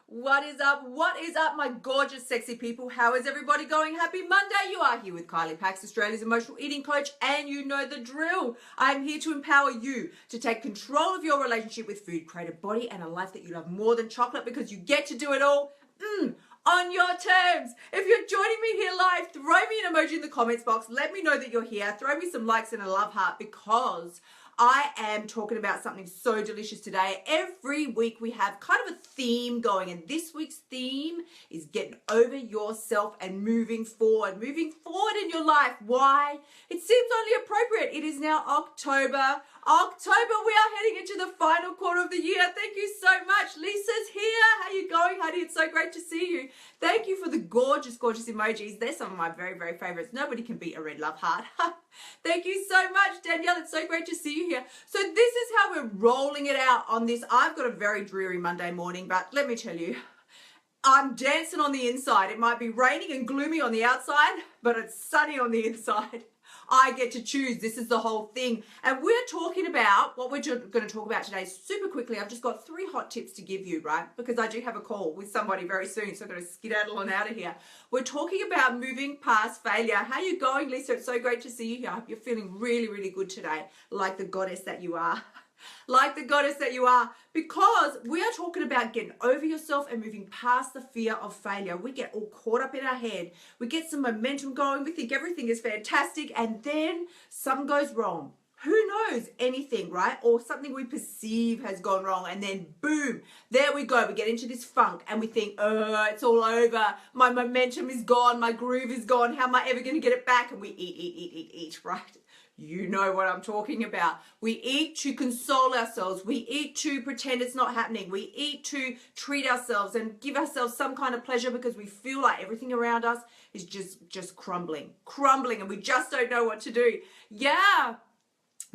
What is up? What is up, my gorgeous, sexy people? How is everybody going? Happy Monday. You are here with Kylie Pax, Australia's emotional eating coach, and you know the drill. I'm here to empower you to take control of your relationship with food, create a body and a life that you love more than chocolate, because you get to do it all on your terms. If you're joining me here live, throw me an emoji in the comments box. Let me know that you're here. Throw me some likes and a love heart, because I am talking about something so delicious today. Every week we have kind of a theme going, and this week's theme is getting over yourself and moving forward in your life. Why? It seems only appropriate. It is now October. We are heading into the final quarter of the year. Thank you so much. Lisa's here. How you going, honey? It's so great to see you. Thank you for the gorgeous, gorgeous emojis. They're some of my very, very favorites. Nobody can beat a red love heart. Thank you so much, Danielle. It's so great to see you here. So this is how we're rolling it out on this. I've got a very dreary Monday morning, but let me tell you, I'm dancing on the inside. It might be raining and gloomy on the outside, but it's sunny on the inside. I get to choose. This is the whole thing. And we're talking about what we're going to talk about today super quickly. I've just got 3 hot tips to give you, right? Because I do have a call with somebody very soon, so I'm going to skedaddle on out of here. We're talking about moving past failure. How you going, Lisa? It's so great to see you here. I hope you're feeling really, really good today, like the goddess that you are. Like the goddess that you are, because we are talking about getting over yourself and moving past the fear of failure. We get all caught up in our head. We get some momentum going. We think everything is fantastic, and then something goes wrong. Who knows? Anything, right? Or something we perceive has gone wrong, and then boom, there we go. We get into this funk and we think, oh, it's all over. My momentum is gone. My groove is gone. How am I ever going to get it back? And we eat, right? You know what I'm talking about. We eat to console ourselves. We eat to pretend it's not happening. We eat to treat ourselves and give ourselves some kind of pleasure, because we feel like everything around us is just crumbling, and we just don't know what to do. Yeah.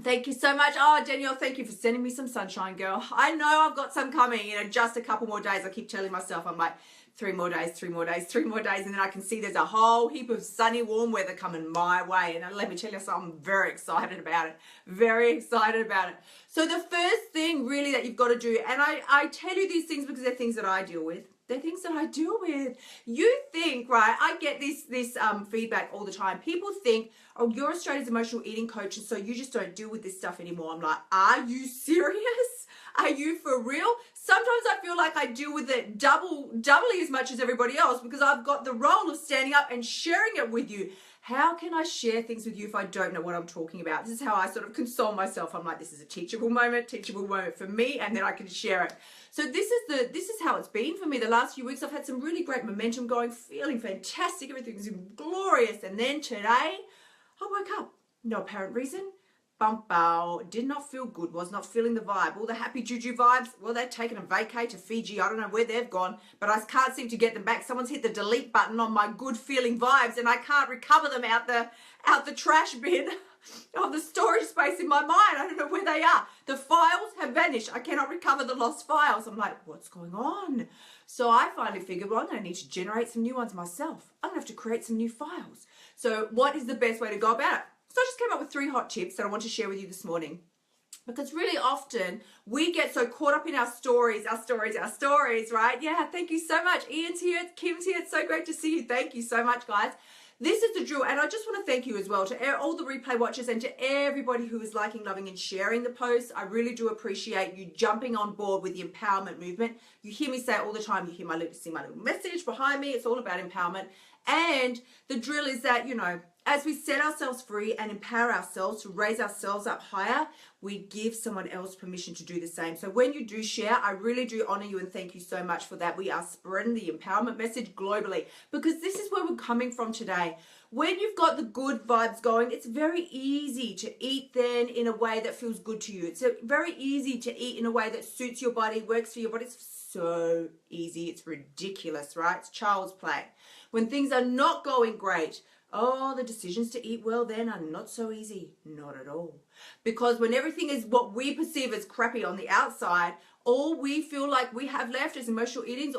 Thank you so much. Oh, Danielle, thank you for sending me some sunshine, girl. I know I've got some coming, just a couple more days. I keep telling myself, I'm like, 3 more days, 3 more days, 3 more days. And then I can see there's a whole heap of sunny, warm weather coming my way. And let me tell you something, I'm very excited about it. Very excited about it. So the first thing really that you've got to do, and I tell you these things because they're things that I deal with. They're things that I deal with. You think, right, I get this feedback all the time. People think, oh, you're Australia's emotional eating coach, and so you just don't deal with this stuff anymore. I'm like, are you serious? Are you for real? Sometimes I feel like I deal with it doubly as much as everybody else, because I've got the role of standing up and sharing it with you. How can I share things with you if I don't know what I'm talking about? This is how I sort of console myself. I'm like, this is a teachable moment for me, and then I can share it. So this is how it's been for me the last few weeks. I've had some really great momentum going, feeling fantastic. Everything's glorious. And then today, I woke up. No apparent reason. Did not feel good, was not feeling the vibe. All the happy juju vibes, well, they've taken a vacay to Fiji. I don't know where they've gone, but I can't seem to get them back. Someone's hit the delete button on my good feeling vibes, and I can't recover them out the trash bin of the storage space in my mind. I don't know where they are. The files have vanished. I cannot recover the lost files. I'm like, what's going on? So I finally figured, well, I'm going to need to generate some new ones myself. I'm going to have to create some new files. So what is the best way to go about it? So I just came up with 3 hot tips that I want to share with you this morning. Because really often we get so caught up in our stories, right? Yeah, thank you so much. Ian's here, Kim's here. It's so great to see you. Thank you so much, guys. This is the drill, and I just want to thank you as well to all the replay watchers and to everybody who is liking, loving, and sharing the posts. I really do appreciate you jumping on board with the empowerment movement. You hear me say it all the time. You see my little message behind me. It's all about empowerment. And the drill is that, as we set ourselves free and empower ourselves to raise ourselves up higher, we give someone else permission to do the same. So when you do share, I really do honor you and thank you so much for that. We are spreading the empowerment message globally, because this is where we're coming from today. When you've got the good vibes going, it's very easy to eat then in a way that feels good to you. It's very easy to eat in a way that suits your body, works for your body. It's so easy. It's ridiculous, right? It's child's play. When things are not going great, oh, the decisions to eat well then are not so easy. Not at all. Because when everything is what we perceive as crappy on the outside, all we feel like we have left as emotional eaters,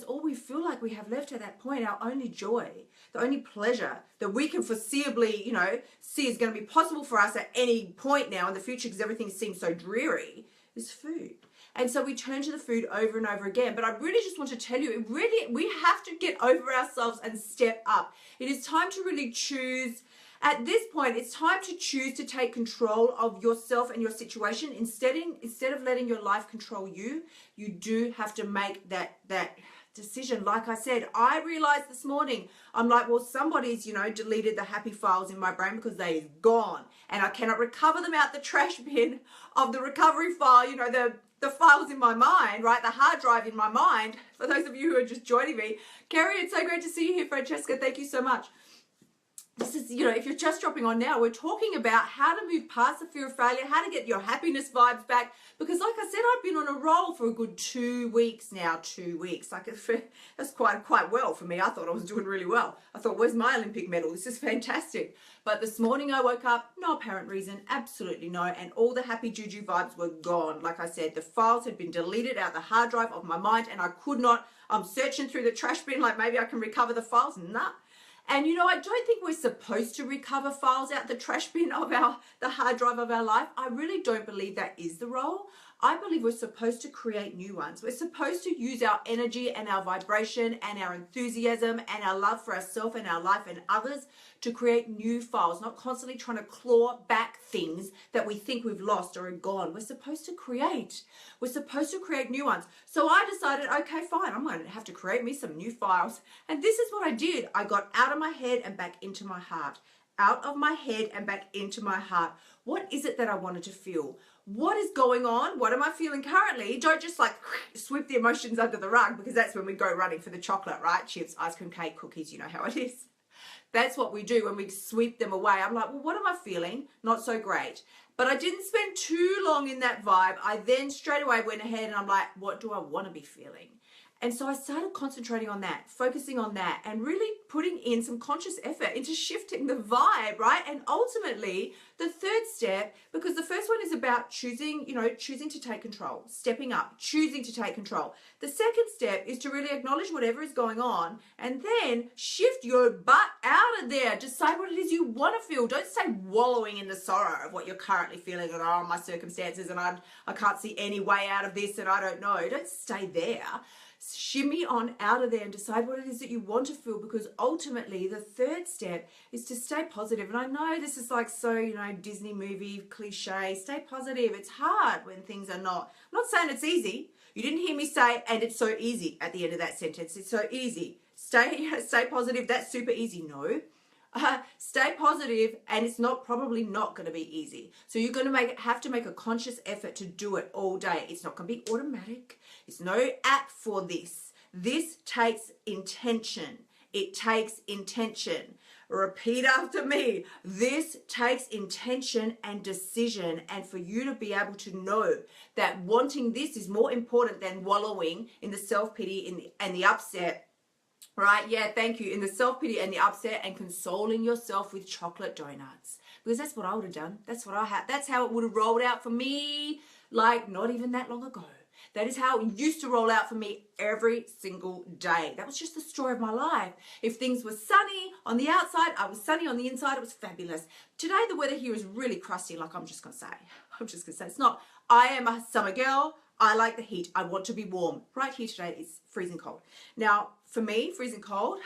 all we feel like we have left at that point, our only joy, the only pleasure that we can foreseeably, see is going to be possible for us at any point now in the future, because everything seems so dreary, is food. And so we turn to the food over and over again. But I really just want to tell you, we have to get over ourselves and step up. It is time to really choose. At this point, it's time to choose to take control of yourself and your situation. Instead of letting your life control you, you do have to make that decision. Like I said, I realized this morning, I'm like, well, somebody's, deleted the happy files in my brain because they're gone. And I cannot recover them out the trash bin of the recovery file, the files in my mind, right? The hard drive in my mind. For those of you who are just joining me, Kerry, it's so great to see you here. Francesca, thank you so much. This is, if you're just dropping on now, we're talking about how to move past the fear of failure, how to get your happiness vibes back. Because like I said, I've been on a roll for a good 2 weeks now, 2 weeks. That's quite well for me. I thought I was doing really well. I thought, where's my Olympic medal? This is fantastic. But this morning I woke up, no apparent reason, absolutely no. And all the happy juju vibes were gone. Like I said, the files had been deleted out the hard drive of my mind and I could not, I'm searching through the trash bin like maybe I can recover the files. Nah. And I don't think we're supposed to recover files out the trash bin of the hard drive of our life. I really don't believe that is the role. I believe we're supposed to create new ones. We're supposed to use our energy and our vibration and our enthusiasm and our love for ourselves and our life and others to create new files, not constantly trying to claw back things that we think we've lost or are gone. We're supposed to create. We're supposed to create new ones. So I decided, okay, fine, I'm going to have to create me some new files. And this is what I did. I got out of my head and back into my heart. Out of my head and back into my heart. What is it that I wanted to feel? What is going on? What am I feeling currently? Don't just sweep the emotions under the rug, because that's when we go running for the chocolate, right? Chips, ice cream, cake, cookies, you know how it is. That's what we do when we sweep them away. I'm like, well, what am I feeling? Not so great. But I didn't spend too long in that vibe. I then straight away went ahead and I'm like, what do I want to be feeling? And so I started concentrating on that, focusing on that, and really putting in some conscious effort into shifting the vibe, right? And ultimately, the third step, because the first one is about choosing to take control, stepping up, choosing to take control. The second step is to really acknowledge whatever is going on and then shift your butt out of there. Decide what it is you want to feel. Don't stay wallowing in the sorrow of what you're currently feeling and, oh, my circumstances and I can't see any way out of this and I don't know. Don't stay there. Shimmy on out of there and decide what it is that you want to feel, because ultimately the third step is to stay positive. And I know this is so, Disney movie cliche, stay positive. It's hard when things are not. I'm not saying it's easy. You didn't hear me say, and it's so easy at the end of that sentence. It's so easy. Stay positive. That's super easy. No. Stay positive, and it's probably not going to be easy. So you're going to have to make a conscious effort to do it all day. It's not going to be automatic. It's no app for this. This takes intention. It takes intention. Repeat after me. This takes intention and decision, and for you to be able to know that wanting this is more important than wallowing in the self-pity and the upset. Right? Yeah, thank you. In the self-pity and the upset and consoling yourself with chocolate donuts. Because that's what I would have done. That's what I had. That's how it would have rolled out for me, not even that long ago. That is how it used to roll out for me every single day. That was just the story of my life. If things were sunny on the outside, I was sunny on the inside. It was fabulous. Today, the weather here is really crusty, I'm just going to say. It's not. I am a summer girl. I like the heat. I want to be warm. Right here today, it's freezing cold. Now, for me, freezing cold,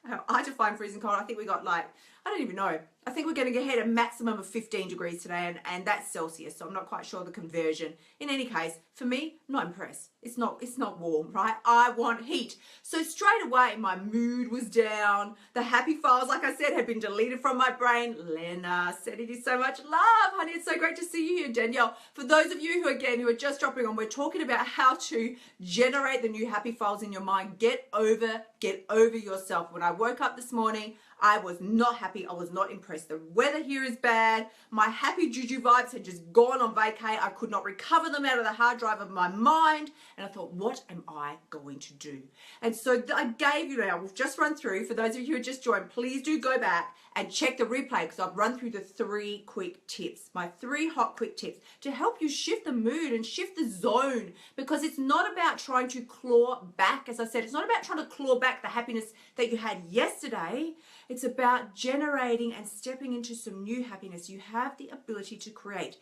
how I define freezing cold, I think we got I don't even know. I think we're going to get a maximum of 15 degrees today, and that's Celsius, so I'm not quite sure the conversion. In any case, for me, not impressed. It's not warm, right? I want heat. So straight away, my mood was down. The happy files, like I said, had been deleted from my brain. Lena, sending you so much love, honey. It's so great to see you here, Danielle. For those of you who are just dropping on, we're talking about how to generate the new happy files in your mind. Get over yourself. When I woke up this morning, I was not happy. I was not impressed. The weather here is bad. My happy juju vibes had just gone on vacay. I could not recover them out of the hard drive of my mind. And I thought, what am I going to do? And so I gave you now, we've just run through, for those of you who just joined, please do go back and check the replay, because I've run through the 3 quick tips, my 3 hot quick tips to help you shift the mood and shift the zone, because it's not about trying to claw back. As I said, it's not about trying to claw back the happiness that you had yesterday. It's about generating and stepping into some new happiness. You have the ability to create,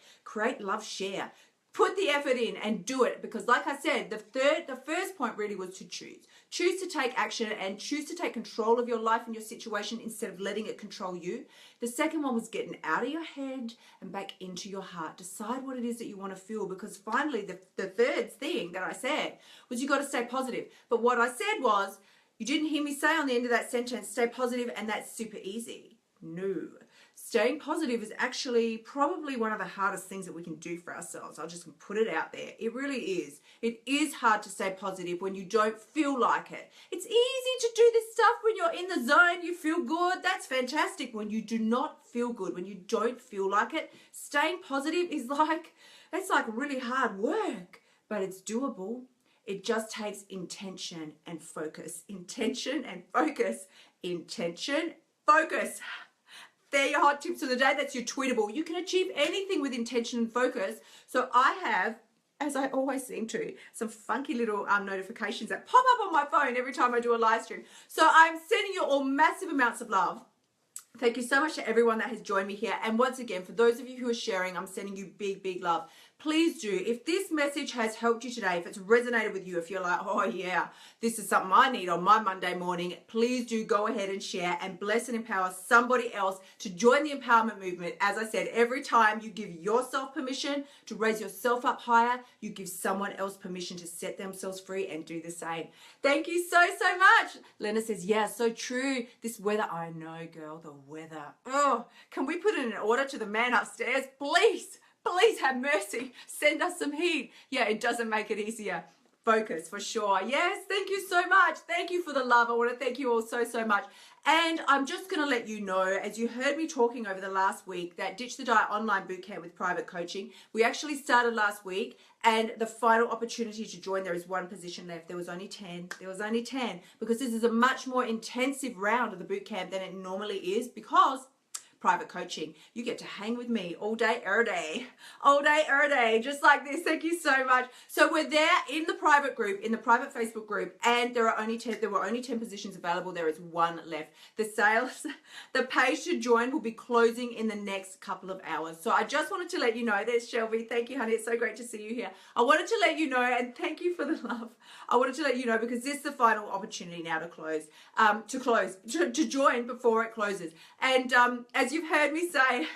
love, share. Put the effort in and do it, because like I said, the first point really was to choose. Choose to take action and choose to take control of your life and your situation instead of letting it control you. The second one was getting out of your head and back into your heart. Decide what it is that you want to feel, because finally the third thing that I said was you got to stay positive. But what I said was, you didn't hear me say on the end of that sentence, stay positive and that's super easy. No. Staying positive is actually probably one of the hardest things that we can do for ourselves. I'll just put it out there. It really is. It is hard to stay positive when you don't feel like it. It's easy to do this stuff when you're in the zone, you feel good. That's fantastic. When you do not feel good, when you don't feel like it, staying positive is it's like really hard work, but it's doable. It just takes intention and focus. Intention and focus. Intention, focus. They're your hot tips of the day. That's your tweetable. You can achieve anything with intention and focus. So I have, as I always seem to, some funky little notifications that pop up on my phone every time I do a live stream. So I'm sending you all massive amounts of love. Thank you so much to everyone that has joined me here. And once again, for those of you who are sharing, I'm sending you big, big love. Please do, if this message has helped you today, if it's resonated with you, if you're like, oh yeah, this is something I need on my Monday morning, please do go ahead and share and bless and empower somebody else to join the empowerment movement. As I said, every time you give yourself permission to raise yourself up higher, you give someone else permission to set themselves free and do the same. Thank you so, so much. Lena says, yeah, so true. This weather, I know, girl, the weather. Oh, can we put in an order to the man upstairs, please? Please have mercy. Send us some heat. Yeah, it doesn't make it easier. Focus for sure. Yes, thank you so much. Thank you for the love. I want to thank you all so, so much. And I'm just going to let you know, as you heard me talking over the last week, that Ditch the Diet online bootcamp with private coaching, we actually started last week, and the final opportunity to join, there is one position left. There was only 10. There was only 10, because this is a much more intensive round of the bootcamp than it normally is, because private coaching. You get to hang with me all day, every day, just like this. Thank you so much. So we're there in the private group, in the private Facebook group, and there were only 10 positions available. There is one left. The page to join will be closing in the next couple of hours. So I just wanted to let you know. There's Shelby. Thank you, honey. It's so great to see you here. I wanted to let you know, and thank you for the love. I wanted to let you know, because this is the final opportunity now to join before it closes. And as you've heard me say,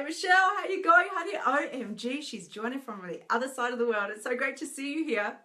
Michelle, how you going, honey? OMG, she's joining from the other side of the world. It's so great to see you here.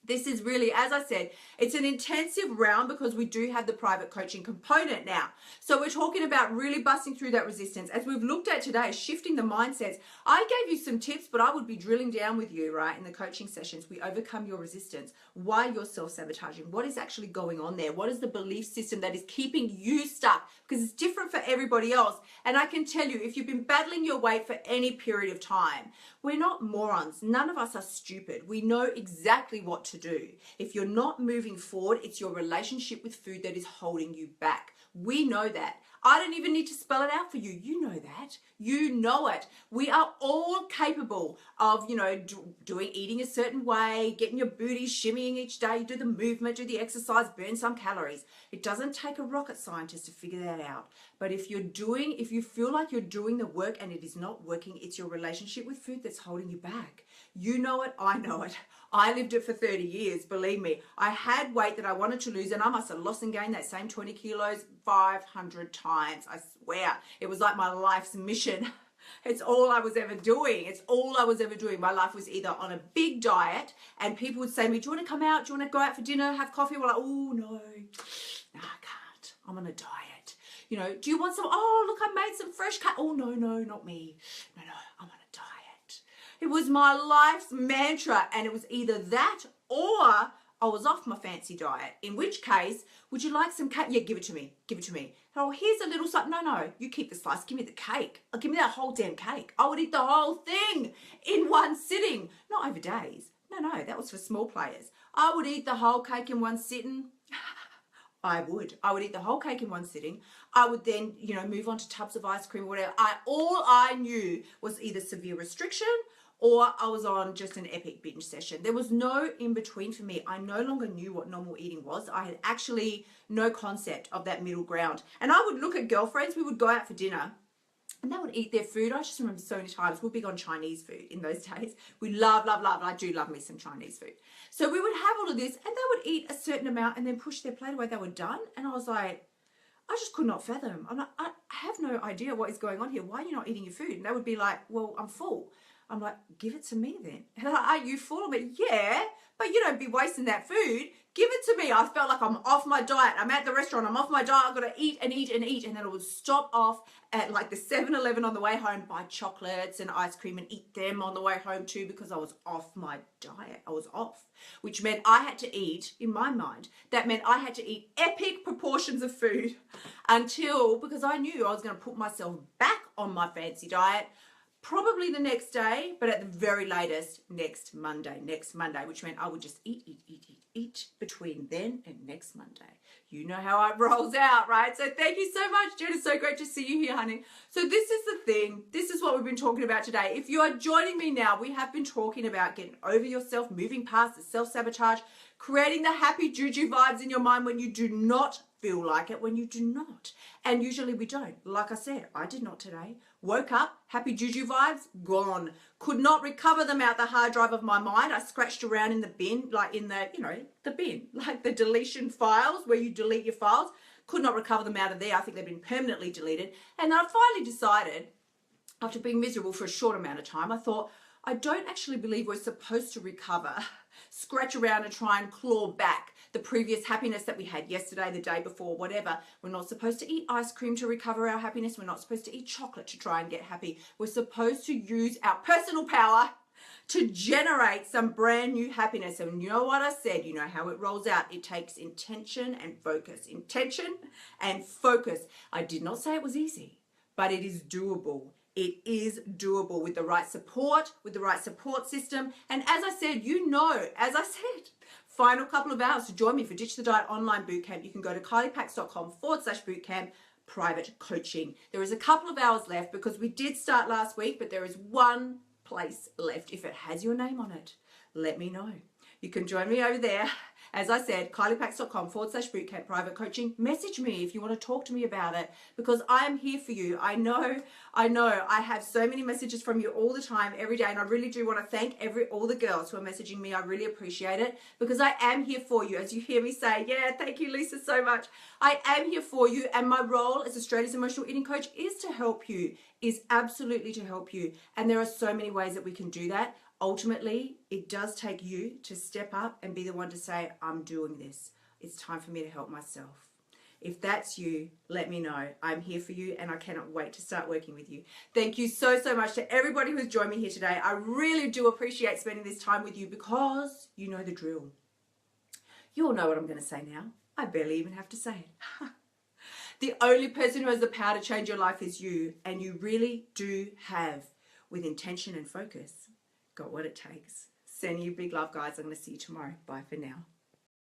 This is really, as I said, it's an intensive round because we do have the private coaching component now. So we're talking about really busting through that resistance. As we've looked at today, shifting the mindsets. I gave you some tips, but I would be drilling down with you, right, in the coaching sessions. We overcome your resistance. Why you're self-sabotaging. What is actually going on there? What is the belief system that is keeping you stuck? Because it's different for everybody else. And I can tell you, if you've been battling your weight for any period of time, we're not morons. None of us are stupid. We know exactly what to do. If you're not moving forward, it's your relationship with food that is holding you back. We know that. I don't even need to spell it out for you. You know that. You know it. We are all capable of, eating a certain way, getting your booty shimmying each day, do the movement, do the exercise, burn some calories. It doesn't take a rocket scientist to figure that out. But if you feel like you're doing the work and it is not working, it's your relationship with food that's holding you back. You know it. I know it. I lived it for 30 years, believe me. I had weight that I wanted to lose, and I must have lost and gained that same 20 kilos 500 times. I swear. It was like my life's mission. It's all I was ever doing. It's all I was ever doing. My life was either on a big diet, and people would say to me, do you want to come out? Do you want to go out for dinner, have coffee? We're like, oh, no, I can't. I'm on a diet. Do you want some? Oh, look, I made some fresh cut. Oh, no, not me. No, I'm on a diet. It was my life's mantra, and it was either that or I was off my fancy diet, in which case, would you like some cake? Yeah, give it to me. Give it to me. Oh, here's a little slice. No, you keep the slice. Give me the cake. Give me that whole damn cake. I would eat the whole thing in one sitting. Not over days. No, that was for small players. I would eat the whole cake in one sitting. I would eat the whole cake in one sitting. I would then, move on to tubs of ice cream or whatever. All I knew was either severe restriction or I was on just an epic binge session. There was no in between for me. I no longer knew what normal eating was. I had actually no concept of that middle ground. And I would look at girlfriends. We would go out for dinner. And they would eat their food. I just remember so many times, we're big on Chinese food in those days. We love, love, love. I do love me some Chinese food. So we would have all of this and they would eat a certain amount and then push their plate away. They were done. And I was like, I just could not fathom. I'm like, I have no idea what is going on here. Why are you not eating your food? And they would be like, well, I'm full. I'm like, give it to me then. And they're like, are you full? I'm like, yeah, but you don't be wasting that food. Give it to me. I felt like I'm off my diet. I'm at the restaurant. I'm off my diet. I've got to eat and eat and eat. And then I would stop off at like the 7-Eleven on the way home, buy chocolates and ice cream and eat them on the way home too, because I was off my diet. I was off, which meant I had to eat, in my mind, that meant I had to eat epic proportions of food because I knew I was going to put myself back on my fancy diet probably the next day, but at the very latest next Monday, which meant I would just eat between then and next Monday. You know how it rolls out, right? So thank you so much, Jen. It's so great to see you here, honey. So this is the thing. This is what we've been talking about today. If you are joining me now, we have been talking about getting over yourself, moving past the self-sabotage, creating the happy juju vibes in your mind when you do not feel like it, when you do not. And usually we don't. Like I said, I did not today. Woke up, happy juju vibes, gone. Could not recover them out the hard drive of my mind. I scratched around in the bin, like in the, the bin, like the deletion files where you delete your files. Could not recover them out of there. I think they've been permanently deleted. And I finally decided, after being miserable for a short amount of time, I thought, I don't actually believe we're supposed to recover, scratch around and try and claw back the previous happiness that we had yesterday, the day before, whatever. We're not supposed to eat ice cream to recover our happiness. We're not supposed to eat chocolate to try and get happy. We're supposed to use our personal power to generate some brand new happiness. And you know what I said, you know how it rolls out. It takes intention and focus. Intention and focus. I did not say it was easy, but it is doable. It is doable with the right support, system. And as I said, as I said, final couple of hours to join me for Ditch the Diet online bootcamp. You can go to kyliepax.com/bootcamp private coaching. There is a couple of hours left because we did start last week, but there is one place left. If it has your name on it, let me know. You can join me over there. As I said, kyliepax.com/bootcamp private coaching. Message me if you want to talk to me about it, because I am here for you. I know. I have so many messages from you all the time, every day, and I really do want to thank all the girls who are messaging me. I really appreciate it, because I am here for you. As you hear me say, yeah, thank you, Lisa, so much. I am here for you, and my role as Australia's emotional eating coach is to help you, is absolutely to help you. And there are so many ways that we can do that. Ultimately, it does take you to step up and be the one to say, I'm doing this. It's time for me to help myself. If that's you, let me know. I'm here for you and I cannot wait to start working with you. Thank you so, so much to everybody who's joined me here today. I really do appreciate spending this time with you, because you know the drill. You all know what I'm going to say now. I barely even have to say it. The only person who has the power to change your life is you, and you really do have, with intention and focus, got what it takes. Sending you big love, guys. I'm going to see you tomorrow. Bye for now.